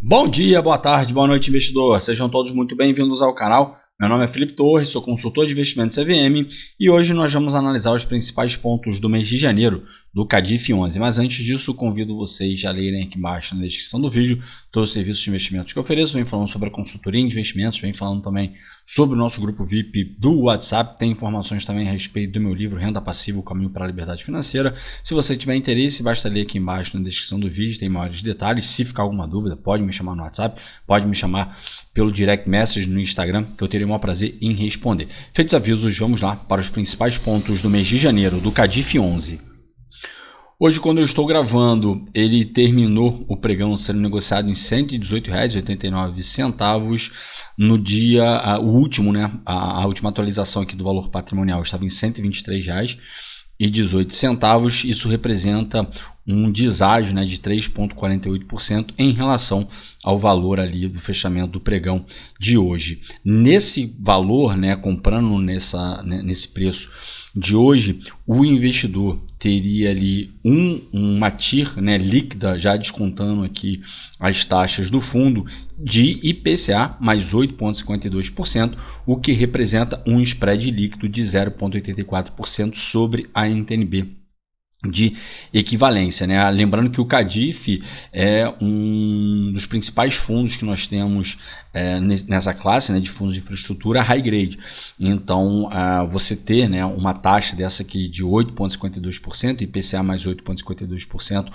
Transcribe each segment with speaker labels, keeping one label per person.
Speaker 1: Bom dia, boa tarde, boa noite, investidor. Sejam todos muito bem-vindos ao canal. Meu nome é Felipe Torres, sou consultor de investimentos CVM e hoje nós vamos analisar os principais pontos do mês de janeiro do CADIF 11. Mas antes disso, convido vocês a lerem aqui embaixo na descrição do vídeo todos os serviços de investimentos que eu ofereço. Venho falando sobre a consultoria em investimentos, venho falando também sobre o nosso grupo VIP do WhatsApp. Tem informações também a respeito do meu livro Renda Passiva, o Caminho para a Liberdade Financeira. Se você tiver interesse, basta ler aqui embaixo na descrição do vídeo, tem maiores detalhes. Se ficar alguma dúvida, pode me chamar no WhatsApp, pode me chamar pelo direct message no Instagram, que eu terei o maior prazer em responder. Feitos avisos, vamos lá para os principais pontos do mês de janeiro do CADIF 11. Hoje, quando eu estou gravando, ele terminou o pregão sendo negociado em R$ 118,89. No dia, o último, né, a última atualização aqui do valor patrimonial estava em R$ 123,18. Isso representa um deságio, né, de 3,48% em relação ao valor ali do fechamento do pregão de hoje. Nesse valor, né, comprando nesse preço de hoje, o investidor teria ali uma TIR, né, líquida, já descontando aqui as taxas do fundo, de IPCA mais 8,52%, o que representa um spread líquido de 0,84% sobre a NTNB de equivalência, né? Lembrando que o CADIF é um dos principais fundos que nós temos nessa classe, né, de fundos de infraestrutura high grade. Então, você ter, né, uma taxa dessa aqui de 8,52%, IPCA mais 8,52%,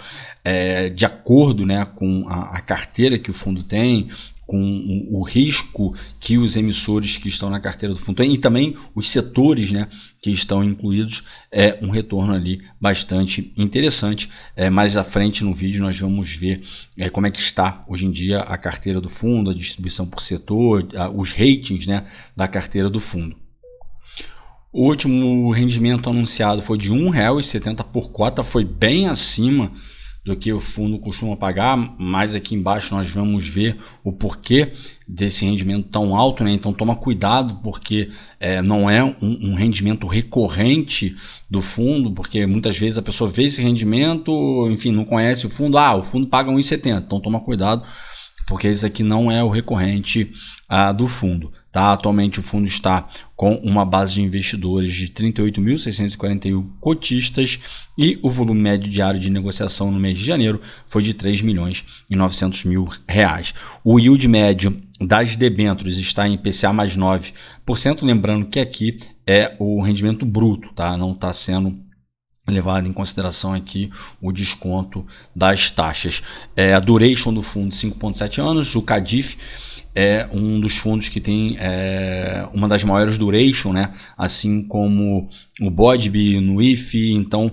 Speaker 1: de acordo, né, com a carteira que o fundo tem, com o risco que os emissores que estão na carteira do fundo têm e também os setores, né, que estão incluídos, é um retorno ali bastante interessante. Mais à frente no vídeo nós vamos ver como é que está hoje em dia a carteira do fundo, a distribuição por setor, os ratings, né, da carteira do fundo. O último rendimento anunciado foi de R$ 1,70 por cota, foi bem acima do que o fundo costuma pagar, mas aqui embaixo nós vamos ver o porquê desse rendimento tão alto, né? Então toma cuidado, porque não é um rendimento recorrente do fundo, porque muitas vezes a pessoa vê esse rendimento, enfim, não conhece o fundo, o fundo paga R$ 1,70, então toma cuidado, porque isso aqui não é o recorrente do fundo. Tá? Atualmente o fundo está com uma base de investidores de 38.641 cotistas e o volume médio diário de negociação no mês de janeiro foi de R$ 3.900.000. O yield médio das debêntures está em IPCA mais 9%, lembrando que aqui é o rendimento bruto, tá? Não está sendo levado em consideração aqui o desconto das taxas. A duration do fundo 5,7 anos, o CADIF é um dos fundos que tem uma das maiores duration, né? Assim como o BODB no IFE. Então,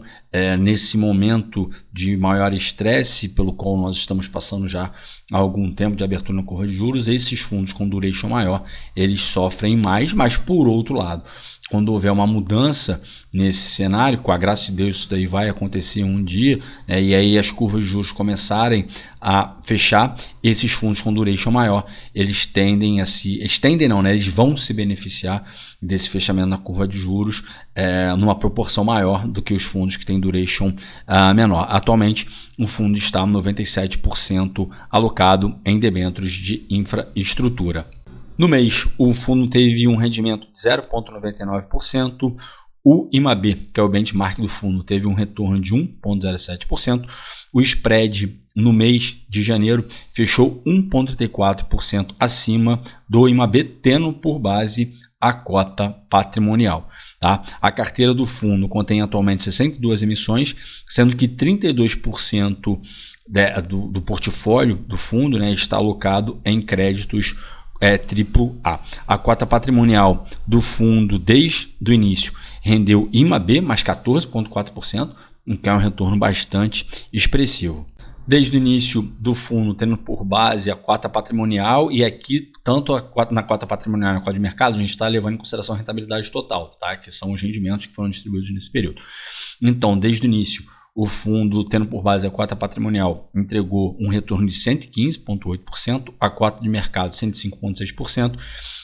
Speaker 1: nesse momento de maior estresse pelo qual nós estamos passando já há algum tempo de abertura na curva de juros, esses fundos com duration maior, eles sofrem mais, mas por outro lado, quando houver uma mudança nesse cenário, com a graça de Deus isso daí vai acontecer um dia, e aí as curvas de juros começarem a fechar, esses fundos com duration maior, eles eles vão se beneficiar desse fechamento na curva de juros numa proporção maior do que os fundos que têm duration menor. Atualmente, o fundo está 97% alocado em debêntures de infraestrutura. No mês, o fundo teve um rendimento de 0,99%, o IMAB, que é o benchmark do fundo, teve um retorno de 1,07%, o spread no mês de janeiro fechou 1,34% acima do IMAB, tendo por base a cota patrimonial. Tá? A carteira do fundo contém atualmente 62 emissões, sendo que 32% do portfólio do fundo, né, está alocado em créditos AAA. A cota patrimonial do fundo desde o início rendeu IMAB mais 14,4%, que é um retorno bastante expressivo. Desde o início do fundo, tendo por base a cota patrimonial, e aqui, tanto na cota patrimonial e na cota de mercado, a gente está levando em consideração a rentabilidade total, tá? Que são os rendimentos que foram distribuídos nesse período. Então, desde o início, o fundo, tendo por base a cota patrimonial, entregou um retorno de 115,8%, a cota de mercado 105,6%,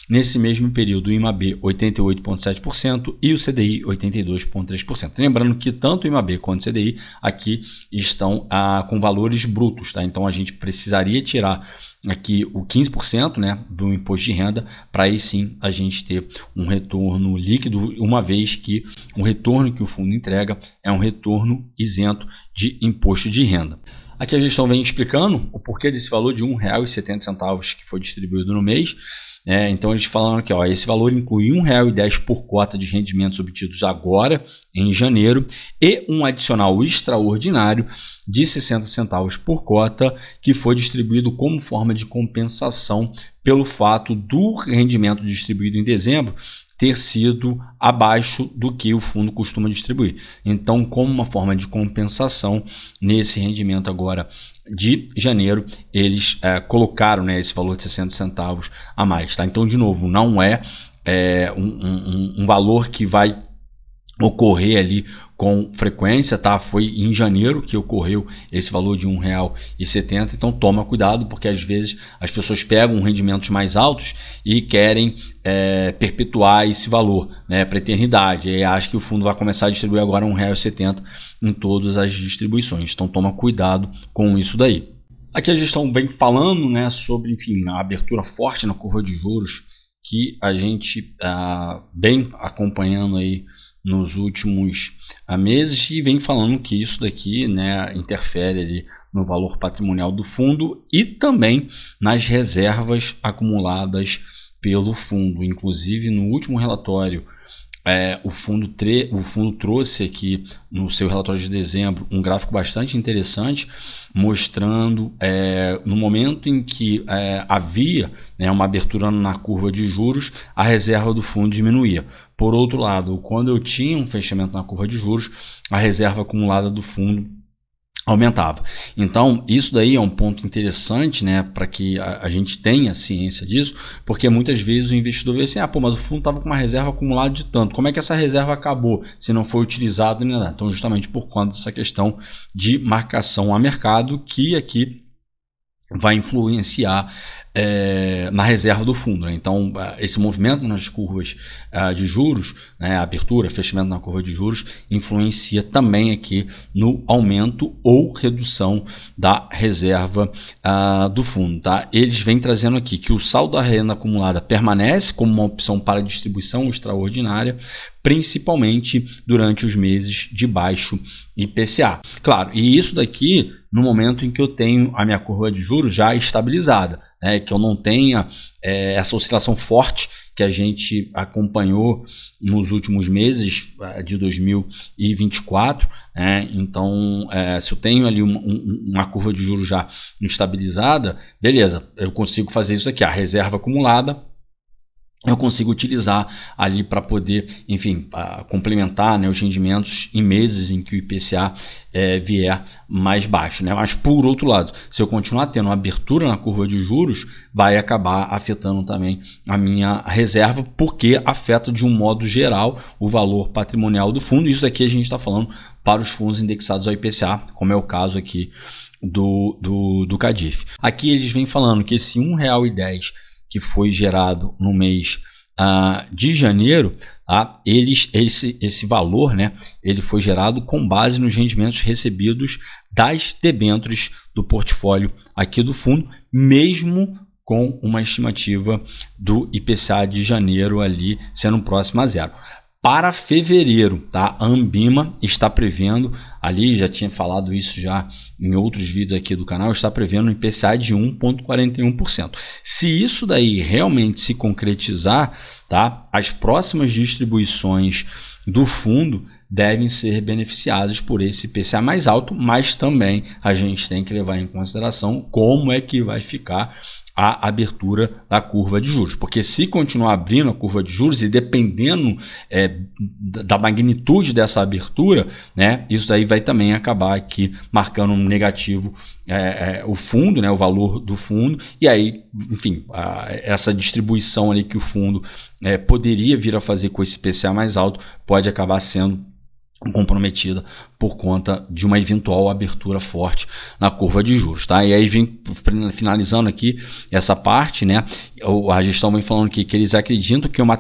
Speaker 1: nesse mesmo período o IMAB 88,7% e o CDI 82,3%. Lembrando que tanto o IMAB quanto o CDI aqui estão com valores brutos, tá? Então a gente precisaria tirar aqui o 15%, né, do imposto de renda, para aí sim a gente ter um retorno líquido, uma vez que o retorno que o fundo entrega é um retorno isento de imposto de renda. Aqui a gestão vem explicando o porquê desse valor de R$ 1,70 que foi distribuído no mês. Então eles falaram aqui, esse valor inclui R$ 1,10 por cota de rendimentos obtidos agora, em janeiro, e um adicional extraordinário de 60 centavos por cota, que foi distribuído como forma de compensação pelo fato do rendimento distribuído em dezembro ter sido abaixo do que o fundo costuma distribuir. Então, como uma forma de compensação nesse rendimento agora de janeiro, eles colocaram, né, esse valor de 60 centavos a mais. Tá? Então, de novo, não é um valor que vai ocorrer ali com frequência, tá? Foi em janeiro que ocorreu esse valor de R$ 1,70, então toma cuidado, porque às vezes as pessoas pegam rendimentos mais altos e querem perpetuar esse valor, né, para a eternidade, e acho que o fundo vai começar a distribuir agora R$ 1,70 em todas as distribuições, então toma cuidado com isso daí. Aqui a gestão vem falando, né, sobre, enfim, a abertura forte na curva de juros que a gente vem acompanhando aí nos últimos meses e vem falando que isso daqui, né, interfere ali no valor patrimonial do fundo e também nas reservas acumuladas pelo fundo. Inclusive, no último relatório, o fundo trouxe aqui no seu relatório de dezembro um gráfico bastante interessante, mostrando no momento em que havia, né, uma abertura na curva de juros, a reserva do fundo diminuía. Por outro lado, quando eu tinha um fechamento na curva de juros, a reserva acumulada do fundo aumentava. Então, isso daí é um ponto interessante, né, para que a gente tenha ciência disso, porque muitas vezes o investidor vê assim, mas o fundo estava com uma reserva acumulada de tanto, como é que essa reserva acabou se não foi utilizado nem nada? Então, justamente por conta dessa questão de marcação a mercado, que aqui vai influenciar na reserva do fundo, né? Então, esse movimento nas curvas de juros, né, abertura, fechamento na curva de juros, influencia também aqui no aumento ou redução da reserva do fundo. Tá? Eles vêm trazendo aqui que o saldo da renda acumulada permanece como uma opção para distribuição extraordinária, principalmente durante os meses de baixo IPCA. Claro, e isso daqui no momento em que eu tenho a minha curva de juros já estabilizada, né, que eu não tenha essa oscilação forte que a gente acompanhou nos últimos meses de 2024. Então, se eu tenho ali uma curva de juros já estabilizada, beleza, eu consigo fazer isso aqui, a reserva acumulada, eu consigo utilizar ali para poder, enfim, complementar, né, os rendimentos em meses em que o IPCA vier mais baixo, né? Mas por outro lado, se eu continuar tendo uma abertura na curva de juros, vai acabar afetando também a minha reserva, porque afeta de um modo geral o valor patrimonial do fundo. Isso aqui a gente está falando para os fundos indexados ao IPCA, como é o caso aqui do Cadiff. Aqui eles vêm falando que esse R$ 1,10 que foi gerado no mês de janeiro, esse valor, né, ele foi gerado com base nos rendimentos recebidos das debêntures do portfólio aqui do fundo, mesmo com uma estimativa do IPCA de janeiro ali sendo próximo a zero. Para fevereiro, tá? A Anbima está prevendo, ali já tinha falado isso já em outros vídeos aqui do canal, está prevendo um IPCA de 1,41%. Se isso daí realmente se concretizar, tá? As próximas distribuições do fundo devem ser beneficiadas por esse IPCA mais alto, mas também a gente tem que levar em consideração como é que vai ficar a abertura da curva de juros, porque se continuar abrindo a curva de juros e dependendo da magnitude dessa abertura, né, isso daí vai também acabar aqui marcando um negativo o fundo, né, o valor do fundo, e aí, enfim, essa distribuição ali que o fundo poderia vir a fazer com esse IPCA mais alto pode acabar sendo comprometida por conta de uma eventual abertura forte na curva de juros, tá? E aí vem finalizando aqui essa parte, né? A gestão vem falando aqui que eles acreditam que uma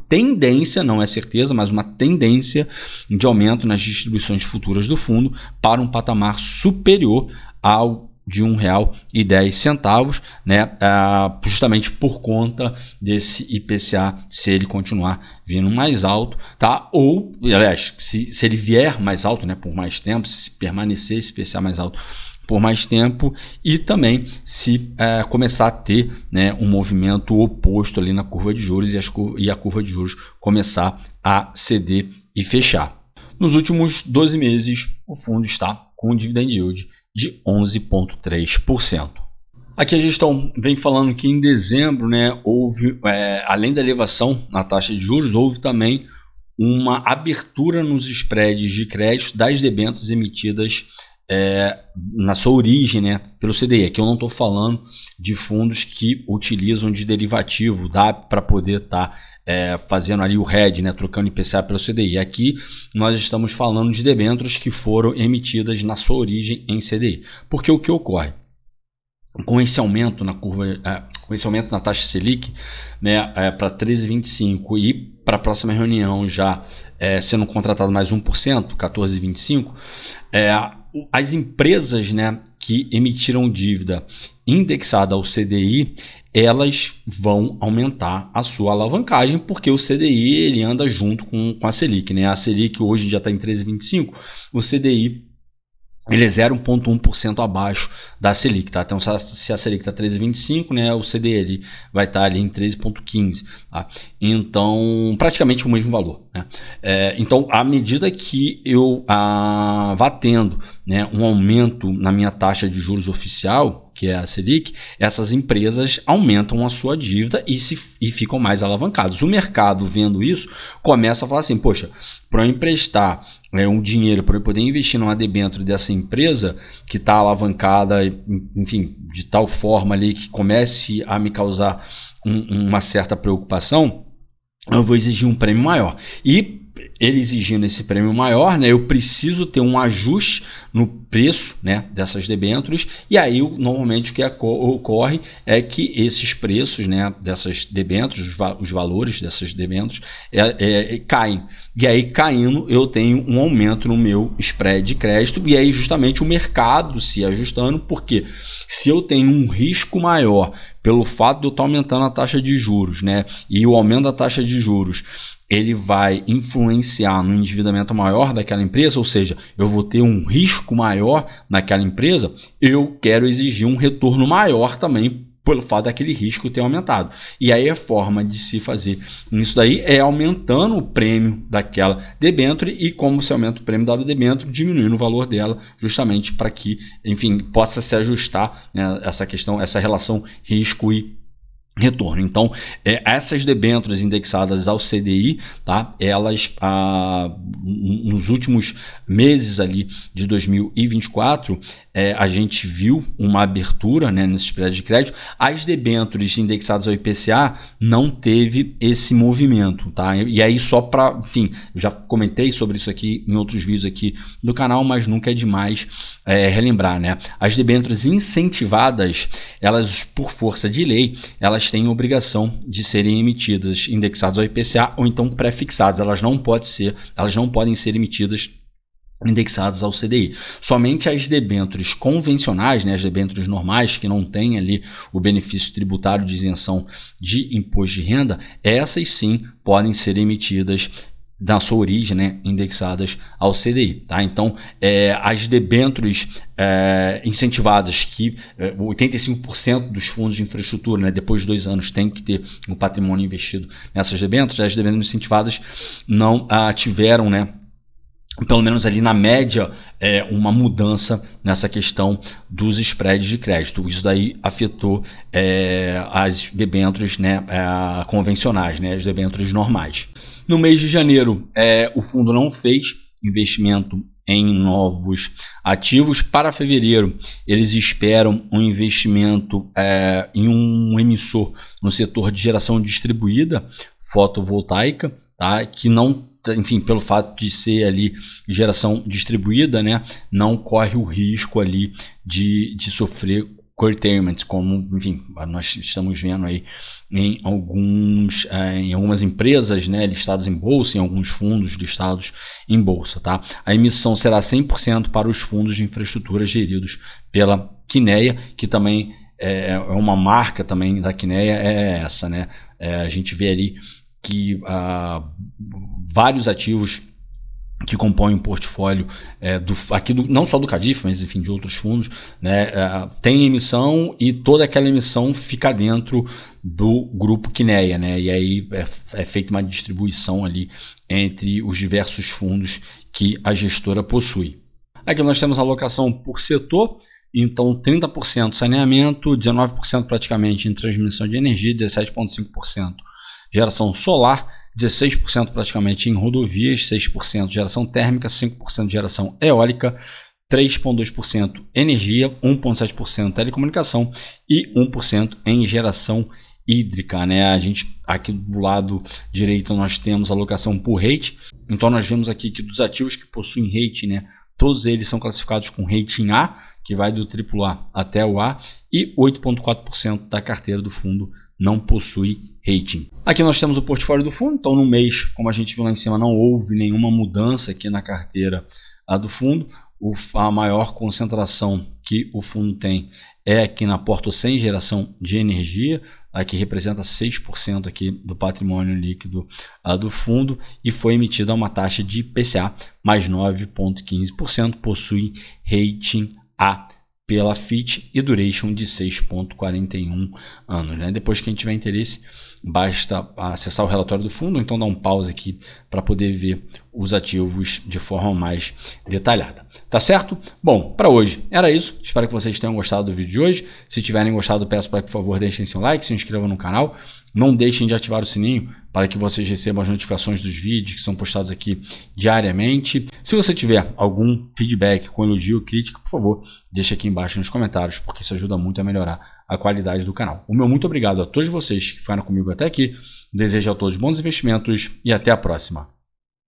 Speaker 1: tendência, não é certeza, mas uma tendência de aumento nas distribuições futuras do fundo para um patamar superior ao de R$ 1,10, né, justamente por conta desse IPCA, se ele continuar vindo mais alto, tá? Ou, aliás, se ele vier mais alto, né, por mais tempo, se permanecer esse IPCA mais alto por mais tempo, e também se começar a ter, né, um movimento oposto ali na curva de juros e a curva de juros começar a ceder e fechar. Nos últimos 12 meses, o fundo está com um dividend yield de 11,3%. Aqui a gestão vem falando que em dezembro, né, houve, além da elevação na taxa de juros, houve também uma abertura nos spreads de crédito das debêntures emitidas na sua origem, né, pelo CDI. Aqui eu não estou falando de fundos que utilizam de derivativo, dá para poder estar fazendo ali o hedge, né, trocando IPCA pelo CDI. Aqui nós estamos falando de debêntures que foram emitidas na sua origem em CDI. Porque o que ocorre? Com esse aumento na curva, com esse aumento na taxa Selic, né, para 13,25 e para a próxima reunião já sendo contratado mais 1%, 14,25, as empresas, né, que emitiram dívida indexada ao CDI, elas vão aumentar a sua alavancagem, porque o CDI ele anda junto com a Selic, né? A Selic hoje já está em 13,25, o CDI ele é 0,1% abaixo da Selic, tá? Então, se a Selic está 13,25, né, o CDI ele vai estar ali em 13,15, tá? Então, praticamente o mesmo valor, né? Então, à medida que eu vá tendo, né, um aumento na minha taxa de juros oficial, que é a Selic, essas empresas aumentam a sua dívida e ficam mais alavancados. O mercado, vendo isso, começa a falar assim, poxa, para eu emprestar um dinheiro, para eu poder investir numa debênture dessa empresa que está alavancada, enfim, de tal forma ali que comece a me causar uma certa preocupação, eu vou exigir um prêmio maior. E ele exigindo esse prêmio maior, né, eu preciso ter um ajuste no preço, né, dessas debêntures, e aí normalmente o que ocorre é que esses preços, né, dessas debêntures, os valores dessas debêntures caem. E aí caindo eu tenho um aumento no meu spread de crédito, e aí justamente o mercado se ajustando, porque se eu tenho um risco maior pelo fato de eu estar aumentando a taxa de juros, né, e o aumento da taxa de juros ele vai influenciar no endividamento maior daquela empresa, ou seja, eu vou ter um risco maior naquela empresa, eu quero exigir um retorno maior também pelo fato daquele risco ter aumentado. E aí a forma de se fazer isso daí é aumentando o prêmio daquela debênture, e como se aumenta o prêmio da debênture, diminuindo o valor dela, justamente para que, enfim, possa se ajustar, né, essa questão, essa relação risco e retorno. Então, essas debêntures indexadas ao CDI, tá? Elas, nos últimos meses ali de 2024, a gente viu uma abertura, né, nesse spread de crédito. As debêntures indexadas ao IPCA não teve esse movimento, tá? E aí só para, enfim, eu já comentei sobre isso aqui em outros vídeos aqui do canal, mas nunca é demais relembrar, né? As debêntures incentivadas, elas, por força de lei, elas têm obrigação de serem emitidas indexadas ao IPCA ou então pré-fixadas. Elas não podem ser emitidas indexadas ao CDI. Somente as debêntures convencionais, né, as debêntures normais que não têm ali o benefício tributário de isenção de imposto de renda, essas sim podem ser emitidas da sua origem, né, indexadas ao CDI, tá? Então, as debêntures incentivadas, que 85% dos fundos de infraestrutura, né, depois de 2 anos, tem que ter um patrimônio investido nessas debêntures, as debêntures incentivadas não tiveram, né, pelo menos ali na média, uma mudança nessa questão dos spreads de crédito. Isso daí afetou as debêntures, né, convencionais, né, as debêntures normais. No mês de janeiro, o fundo não fez investimento em novos ativos. Para fevereiro, eles esperam um investimento em um emissor no setor de geração distribuída fotovoltaica, tá? Que não, enfim, pelo fato de ser ali geração distribuída, né, não corre o risco ali de sofrer curtailments, como, enfim, nós estamos vendo aí em algumas empresas, né, listadas em bolsa, em alguns fundos listados em bolsa, tá? A emissão será 100% para os fundos de infraestrutura geridos pela Quineia, que também é uma marca também da Quineia, é essa, né? A gente vê ali que vários ativos que compõem o portfólio não só do Cadiff, mas enfim, de outros fundos, né, tem emissão e toda aquela emissão fica dentro do grupo Quineia, né, e aí é feita uma distribuição ali entre os diversos fundos que a gestora possui. Aqui nós temos a alocação por setor, então 30% saneamento, 19% praticamente em transmissão de energia, 17,5% geração solar, 16% praticamente em rodovias, 6% geração térmica, 5% geração eólica, 3,2% energia, 1,7% telecomunicação e 1% em geração hídrica, né? A gente aqui do lado direito nós temos a alocação por rate, então nós vemos aqui que dos ativos que possuem rate, né, todos eles são classificados com rating A, que vai do AAA até o A, e 8,4% da carteira do fundo não possui rating. Aqui nós temos o portfólio do fundo, então no mês, como a gente viu lá em cima, não houve nenhuma mudança aqui na carteira do fundo. A maior concentração que o fundo tem é aqui na Porto 100, geração de energia, que representa 6% aqui do patrimônio líquido do fundo, e foi emitida uma taxa de IPCA mais 9,15%, possui rating A pela Fitch e duration de 6,41 anos. Né? Depois, quem tiver interesse, basta acessar o relatório do fundo, então dá um pause aqui para poder ver os ativos de forma mais detalhada. Tá certo? Bom, para hoje era isso. Espero que vocês tenham gostado do vídeo de hoje. Se tiverem gostado, peço para que, por favor, deixem seu like, se inscrevam no canal. Não deixem de ativar o sininho para que vocês recebam as notificações dos vídeos que são postados aqui diariamente. Se você tiver algum feedback com elogio ou crítica, por favor, deixe aqui embaixo nos comentários, porque isso ajuda muito a melhorar a qualidade do canal. O meu muito obrigado a todos vocês que ficaram comigo até aqui. Desejo a todos bons investimentos e até a próxima.